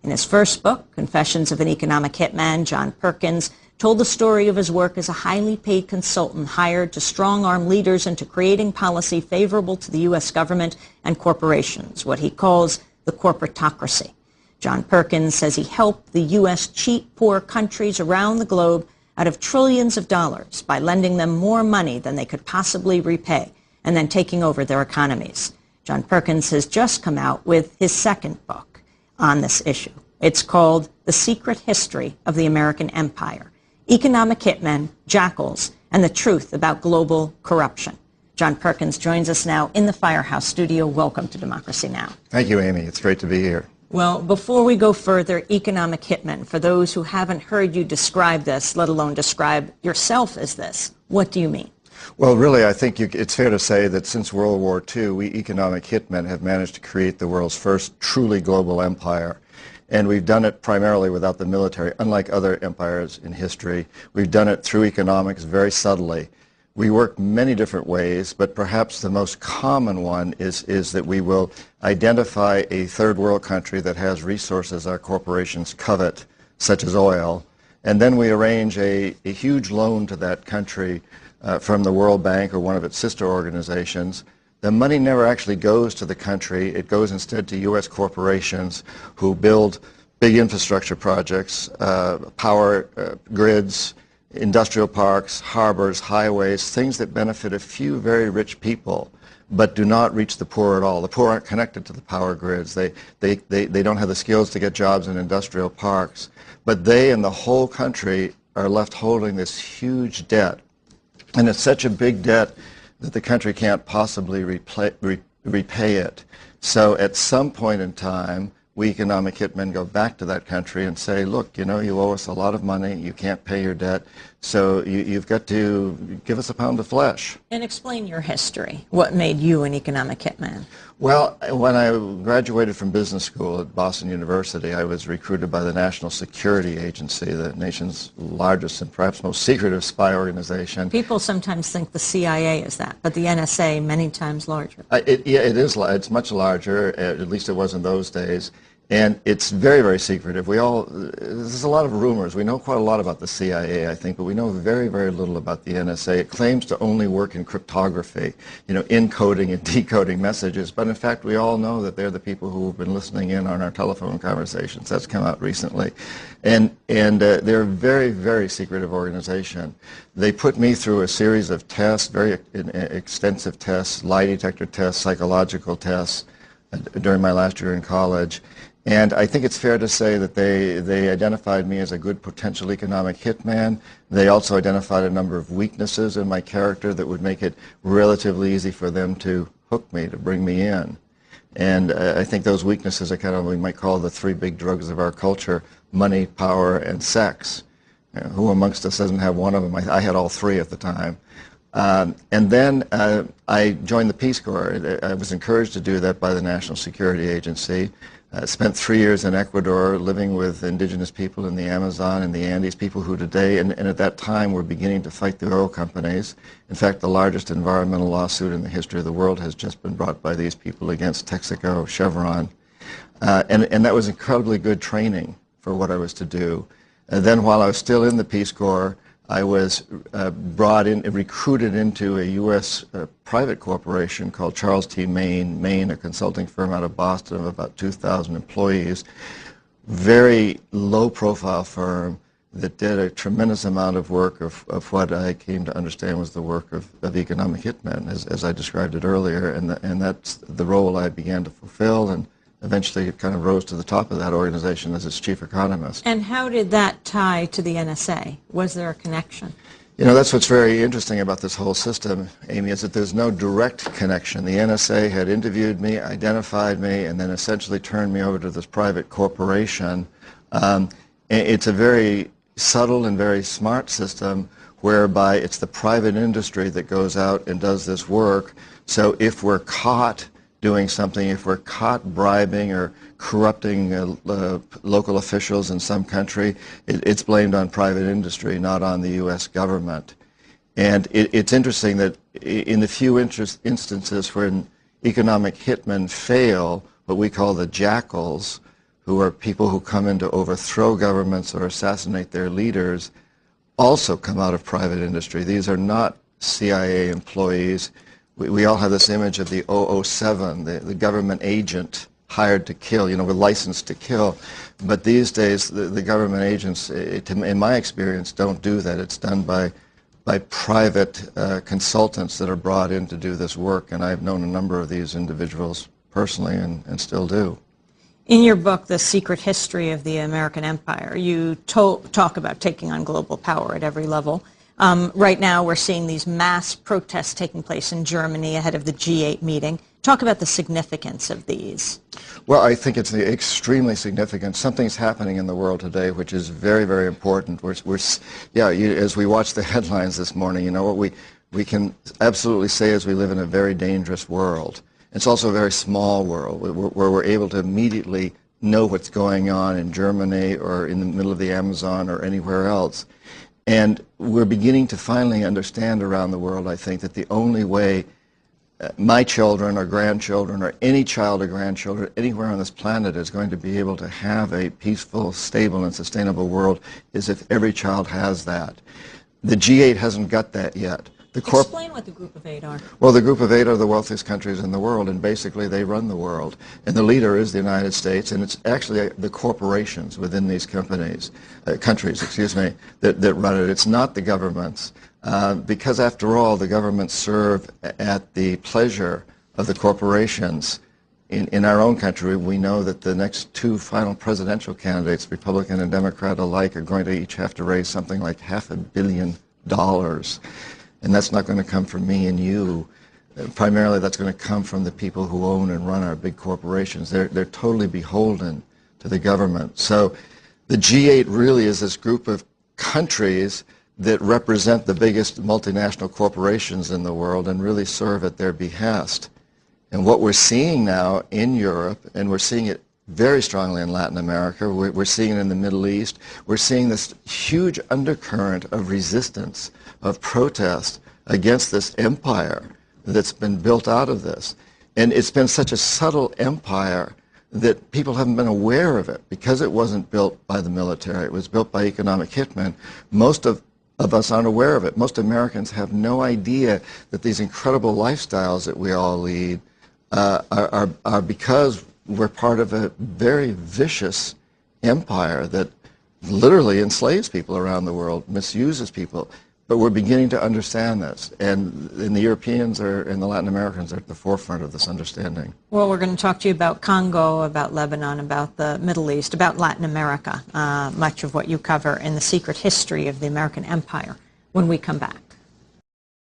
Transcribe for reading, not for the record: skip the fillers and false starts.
In his first book, Confessions of an Economic Hitman, John Perkins told the story of his work as a highly paid consultant hired to strong-arm leaders into creating policy favorable to the U.S. government and corporations, what he calls the corporatocracy. John Perkins says he helped the U.S. cheat poor countries around the globe out of trillions of dollars by lending them more money than they could possibly repay and then taking over their economies. John Perkins has just come out with his second book on this issue. It's called The Secret History of the American Empire: Economic Hitmen, Jackals, and the Truth About Global Corruption. John Perkins joins us now in the Firehouse studio. Welcome to Democracy Now! Thank you, Amy. It's great to be here. Well, before we go further, economic hitmen, for those who haven't heard you describe this, let alone describe yourself as this, what do you mean? Well, really, I think it's fair to say that since World War II, we economic hitmen have managed to create the world's first truly global empire. And we've done it primarily without the military. Unlike other empires in history, we've done it through economics very subtly. We work many different ways, but perhaps the most common one is that we will identify a third world country that has resources our corporations covet, such as oil, and then we arrange a huge loan to that country from the World Bank or one of its sister organizations. The money never actually goes to the country. It goes instead to U.S. corporations who build big infrastructure projects, power grids, industrial parks, harbors, highways, things that benefit a few very rich people but do not reach the poor at all. The poor aren't connected to the power grids. They don't have the skills to get jobs in industrial parks. But they and the whole country are left holding this huge debt. And it's such a big debt that the country can't possibly repay it. So at some point in time, we economic hitmen go back to that country and say, look, you know, you owe us a lot of money, you can't pay your debt, so you've got to give us a pound of flesh. And explain your history. What made you an economic hitman? Well, when I graduated from business school at Boston University, I was recruited by the National Security Agency, the nation's largest and perhaps most secretive spy organization. People sometimes think the CIA is that, but the NSA many times larger. Yeah, it is. It's much larger, at least it was in those days. And it's very, very secretive. There's a lot of rumors. We know quite a lot about the CIA, I think, but we know very, very little about the NSA. It claims to only work in cryptography, you know, encoding and decoding messages. But in fact, we all know that they're the people who have been listening in on our telephone conversations. That's come out recently. And they're a very, very secretive organization. They put me through a series of tests, very extensive tests, lie detector tests, psychological tests during my last year in college. And I think it's fair to say that they identified me as a good potential economic hitman. They also identified a number of weaknesses in my character that would make it relatively easy for them to hook me, to bring me in. And I think those weaknesses are kind of what we might call the three big drugs of our culture: money, power, and sex. You know, who amongst us doesn't have one of them? I had all three at the time. And then I joined the Peace Corps. I was encouraged to do that by the National Security Agency. Spent 3 years in Ecuador living with indigenous people in the Amazon and the Andes, people who today, and at that time, were beginning to fight the oil companies. In fact, the largest environmental lawsuit in the history of the world has just been brought by these people against Texaco, Chevron. And that was incredibly good training for what I was to do. And then while I was still in the Peace Corps, I was recruited into a U.S. Private corporation called Charles T. Main, a consulting firm out of Boston of about 2,000 employees. Very low-profile firm that did a tremendous amount of work of what I came to understand was the work of economic hitmen, as I described it earlier, and that's the role I began to fulfill, and eventually it kind of rose to the top of that organization as its chief economist. And how did that tie to the NSA? Was there a connection? You know, that's what's very interesting about this whole system, Amy, is that there's no direct connection. The NSA had interviewed me, identified me, and then essentially turned me over to this private corporation. It's a very subtle and very smart system whereby it's the private industry that goes out and does this work. So if we're caught doing something, if we're caught bribing or corrupting local officials in some country, it's blamed on private industry, not on the U.S. government. And it's interesting that in the few instances where economic hitmen fail, what we call the jackals, who are people who come in to overthrow governments or assassinate their leaders, also come out of private industry. These are not CIA employees. We all have this image of the 007, the government agent hired to kill, with license to kill. But these days, the government agents, in my experience, don't do that. It's done by private consultants that are brought in to do this work. And I've known a number of these individuals personally and still do. In your book, The Secret History of the American Empire, you talk about taking on global power at every level. Right now, we're seeing these mass protests taking place in Germany ahead of the G8 meeting. Talk about the significance of these. Well, I think it's extremely significant. Something's happening in the world today which is very, very important. As we watch the headlines this morning, what we can absolutely say is we live in a very dangerous world. It's also a very small world where we're able to immediately know what's going on in Germany or in the middle of the Amazon or anywhere else. And we're beginning to finally understand around the world, I think, that the only way my children or grandchildren or any child or grandchildren anywhere on this planet is going to be able to have a peaceful, stable, and sustainable world is if every child has that. The G8 hasn't got that yet. Explain what the Group of Eight are. Well, the Group of Eight are the wealthiest countries in the world, and basically they run the world. And the leader is the United States, and it's actually the corporations within these countries, that run it. It's not the governments, because after all, the governments serve at the pleasure of the corporations. In our own country, we know that the next two final presidential candidates, Republican and Democrat alike, are going to each have to raise something like $500 million. And that's not going to come from me and you. Primarily, that's going to come from the people who own and run our big corporations. They're totally beholden to the government. So the G8 really is this group of countries that represent the biggest multinational corporations in the world and really serve at their behest. And what we're seeing now in Europe, and we're seeing it very strongly in Latin America, we're seeing it in the Middle East, we're seeing this huge undercurrent of resistance, of protest against this empire that's been built out of this. And it's been such a subtle empire that people haven't been aware of it because it wasn't built by the military. It was built by economic hitmen. Most of us aren't aware of it. Most Americans have no idea that these incredible lifestyles that we all lead are because we're part of a very vicious empire that literally enslaves people around the world, misuses people. But we're beginning to understand this, and the Europeans and the Latin Americans are at the forefront of this understanding. Well, we're going to talk to you about Congo, about Lebanon, about the Middle East, about Latin America, much of what you cover in The Secret History of the American Empire when we come back.